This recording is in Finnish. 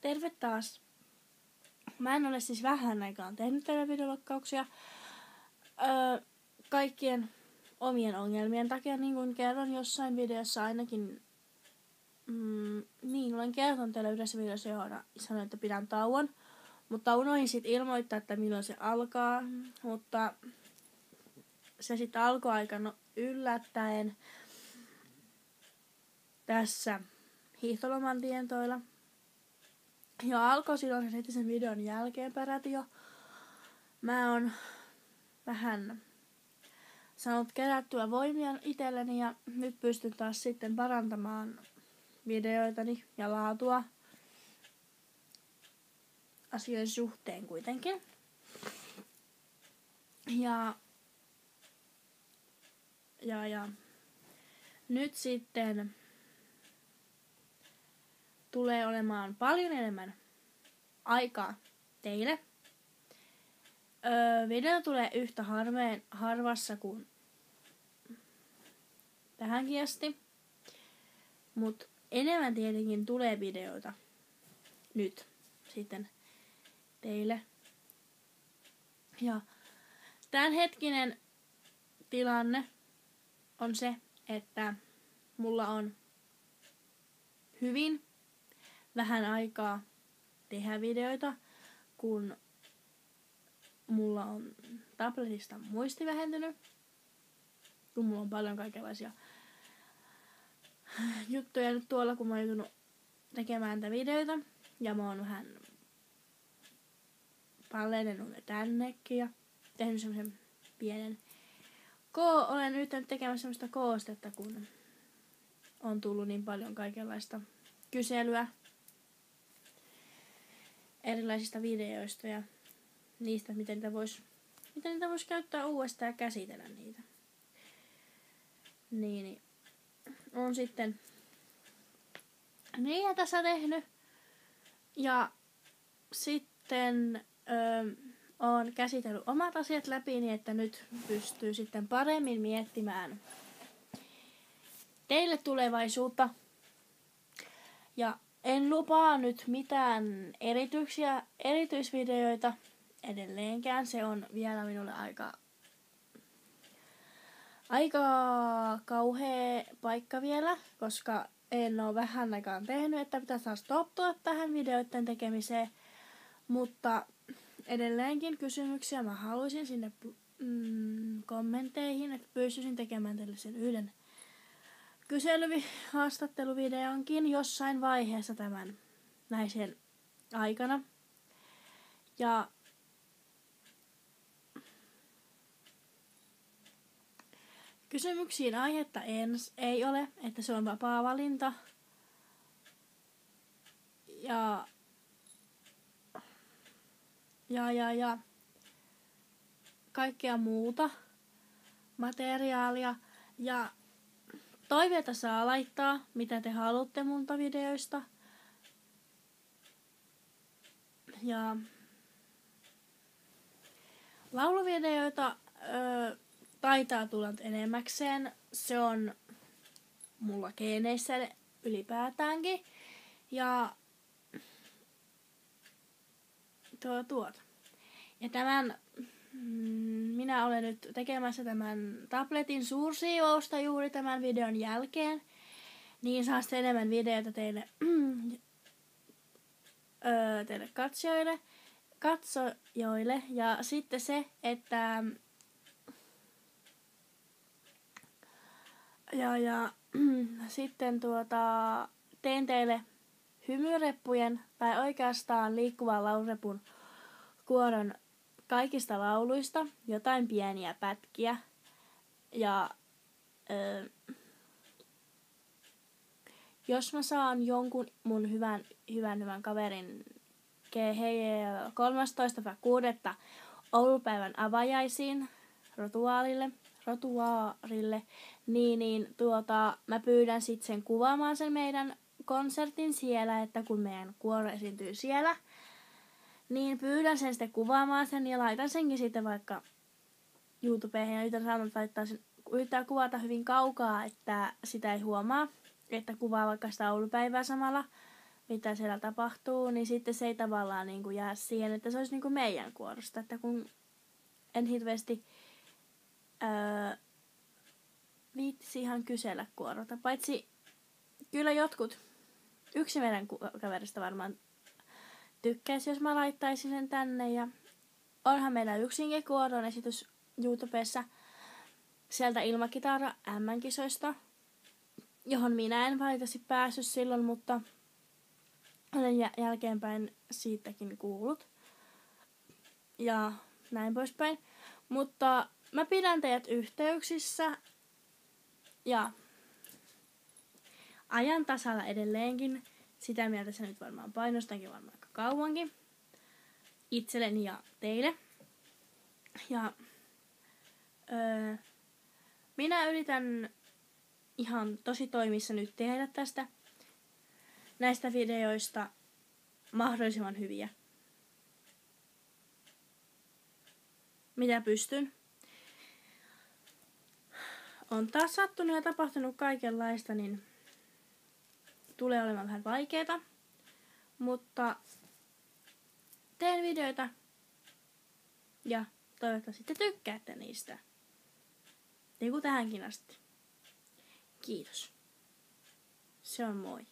Terve taas. Mä en ole siis vähän aikaan tehnyt tällä videolokkauksia. Kaikkien omien ongelmien takia, niin kuin kerron jossain videossa ainakin. Olen kertonut teille yhdessä videossa, johon sanoin, että pidän tauon. Mutta unohdin sitten ilmoittaa, että milloin se alkaa. Mutta se sitten alkoi aika yllättäen tässä hiihtoloman tientoilla. Ja alkoi silloin heti sen videon jälkeen peräti jo. Mä oon vähän saanut kerättyä voimia itselleni ja nyt pystyn taas sitten parantamaan videoitani ja laatua asioiden suhteen kuitenkin. Ja nyt sitten tulee olemaan paljon enemmän aikaa teille. Video tulee yhtä harvassa kuin tähänkin asti. Mutta enemmän tietenkin tulee videoita nyt sitten teille. Ja tämänhetkinen tilanne on se, että mulla on hyvin vähän aikaa tehdä videoita, kun mulla on tabletista muisti vähentynyt, kun mulla on paljon kaikenlaisia juttuja nyt tuolla, kun mä oon joutunut tekemään näitä videoita. Ja mä oon vähän pallennut ne tännekin ja tehnyt semmosen pienen olen yrittänyt tekemään semmoista koostetta, kun on tullut niin paljon kaikenlaista kyselyä erilaisista videoista ja niistä, miten niitä vois käyttää uudestaan ja käsitellä niitä. Niin on sitten niitä tässä tehnyt. Ja sitten oon käsitellyt omat asiat läpi niin, että nyt pystyy sitten paremmin miettimään teille tulevaisuutta. Ja en lupaa nyt mitään erityisvideoita edelleenkään. Se on vielä minulle aika kauhea paikka vielä, koska en ole vähän aikaan tehnyt, että pitäisi taas tottua tähän videoiden tekemiseen. Mutta edelleenkin kysymyksiä mä haluaisin sinne kommentteihin, että pystyisin tekemään teille sen yhden haastatteluvideonkin jossain vaiheessa tämän näisen aikana. Ja kysymyksiin aihetta ei ole, että se on vapaa valinta. Ja kaikkea muuta materiaalia. Ja toiveita saa laittaa, mitä te haluatte multa videoista. Ja lauluvideoita taitaa tulla enemmäkseen. Se on mulla geeneissä ylipäätäänkin. Ja Ja tämän minä olen nyt tekemässä tämän tabletin suursiivousta juuri tämän videon jälkeen. Niin saa sitten enemmän videoita teille katsojille. Ja sitten se, että sitten teen teille hymyreppujen tai oikeastaan liikkuvan laulurepun kuoron kaikista lauluista, jotain pieniä pätkiä. Ja jos mä saan jonkun mun hyvän kaverin 13.6. Oulupäivän avajaisiin rotuaarille, niin mä pyydän sitten sen kuvaamaan sen meidän konsertin siellä, että kun meidän kuoro esiintyy siellä, niin pyydän sen sitten kuvaamaan sen ja laitan senkin sitten vaikka YouTubeen ja yritän kuvata hyvin kaukaa, että sitä ei huomaa, että kuvaa vaikka sitä Oulupäivää samalla mitä siellä tapahtuu, niin sitten se ei tavallaan niin kuin jää siihen, että se olisi niin kuin meidän kuorosta. Että kun en hirveästi viittisi ihan kysellä kuorota. Paitsi kyllä jotkut, yksi meidän kaverista varmaan tykkäisi, jos mä laittaisin sen tänne. Ja onhan meillä yksinkin kuoron esitys YouTubessa sieltä Ilmakitara M-kisoista, johon minä en valitettavasti päässyt silloin, mutta olen jälkeenpäin siitäkin kuullut. Ja näin poispäin. Mutta mä pidän teidät yhteyksissä ja ajan tasalla edelleenkin. Sitä mieltä se nyt varmaan painostankin varmaan aika kauankin. Itselleni ja teille. Ja minä yritän ihan tosi toimissa nyt tehdä näistä videoista mahdollisimman hyviä. Mitä pystyn. On taas sattunut ja tapahtunut kaikenlaista, niin tulee olemaan vähän vaikeeta. Mutta teen videoita ja toivottavasti te tykkäätte niistä. Niin kuin tähänkin asti. Kiitos. Se on moi.